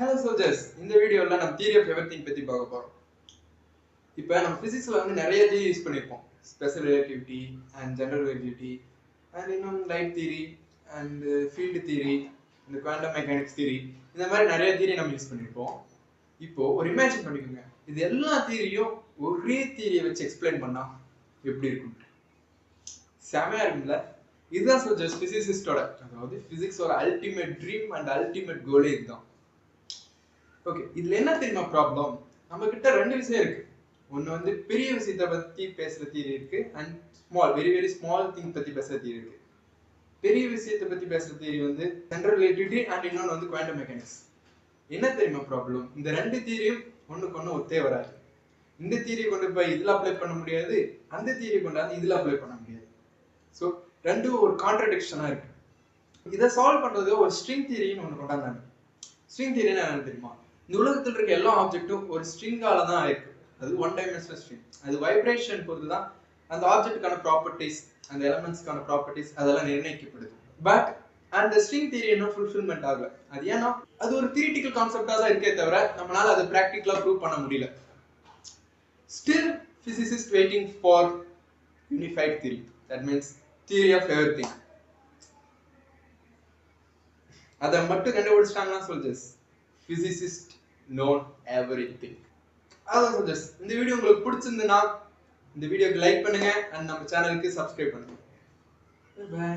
Hello soldiers, இந்த வீடியோல நம்ம தியரி ஆஃப் எவரிதிங் பத்தி பார்க்க போறோம். இப்போ நம்ம பிசிக்ஸ்ல நிறைய தியரி யூஸ் பண்ணிருப்போம். Special relativity and general relativity and இன்னும் light theory and field theory இந்த குவாண்டம் மெக்கானிக்ஸ் தியரி இந்த மாதிரி நிறைய தியரி நம்ம யூஸ் பண்ணிருப்போம். இப்போ ஒரு இமேஜின் பண்ணிக்கோங்க, இது எல்லா தியரியும் ஒரே தியரியை வச்சு எக்ஸ்பிளைன் பண்ணா எப்படி இருக்கும்? செமையா இருக்கும்ல? இதுதான் சொல்ஜர்ஸ் பிசிசிஸ்டோட, அதாவது பிசிக்ஸோட அல்டிமேட் ட்ரீம் அண்ட் அல்டிமேட் கோலே இதுதான். ஓகே, இதுல என்ன தெரியுமா ப்ராப்ளம்? நம்ம கிட்ட ரெண்டு விஷயம் இருக்கு. ஒன்னு பெரிய விஷயத்தை பத்தி பேசுற தியரி இருக்கு and small very very small thing பத்தி பேசுற தியரி இருக்கு. பெரிய விஷயத்தை பத்தி பேசுற தியரி ஜெனரல் ரிலேட்டிவிட்டி அண்ட் இன்னொன்று குவாண்டம் மெக்கானிக்ஸ். என்ன தெரியுமா ப்ராப்ளம்? இந்த ரெண்டு தியரியும் ஒண்ணுக்கு ஒண்ணு ஒத்தே வராது. இந்த தியரியை கொண்டு போய் இதுல அப்ளை பண்ண முடியாது, அந்த தியரியை கொண்டாந்து இதுல அப்ளை பண்ண முடியாது. ஸோ ரெண்டும் ஒரு கான்ட்ரடிக்ஷனா இருக்கு. இதை சால்வ் பண்றது ஒரு ஸ்ட்ரிங் தியரின்னு ஒன்று கொண்டாந்தாங்க. ஸ்ட்ரிங் தியரினா என்னன்னு தெரியுமா? இந்த உலகத்தில் இருக்க எல்லா ஆப்ஜெக்டும் ஒரு ஸ்ட்ரிங்கால தான் இருக்கு. அது ஒன் டைமென்ஷனல் ஸ்ட்ரிங். அது வைப்ரேஷன் பொறுத்து தான் அந்த ஆப்ஜெக்ட்டுக்கான ப்ராப்பர்ட்டிஸ், அந்த எலமெண்ட்ஸ்க்கான ப்ராப்பர்ட்டிஸ் அதெல்லாம் நிர்ணயிக்கப்படுது. பட் அந்த ஸ்ட்ரிங் தியரி இன்னும் ஃபுல்ஃபில்மெண்ட் ஆகல. அது ஏன்னா அது ஒரு தியரிட்டிக்கல் கான்செப்டா தான் இருக்கே தவிர நம்மளால அதை பிராக்டிகலா ப்ரூவ் பண்ண முடியல. Still physicists waiting for unified theory. That means theory of everything. அதை மட்டும் கண்டுபிடிச்சிட்டாங்கன்னா சொல்ஜர்ஸ் physicist know everything. அதான் சொல்ஜர்ஸ், இந்த வீடியோ உங்களுக்கு பிடிச்சிருந்ததுன்னா இந்த வீடியோக்கு லைக் பண்ணுங்க அண்ட் நம்ம சேனலுக்கு சப்ஸ்கிரைப் பண்ணுங்க. பை.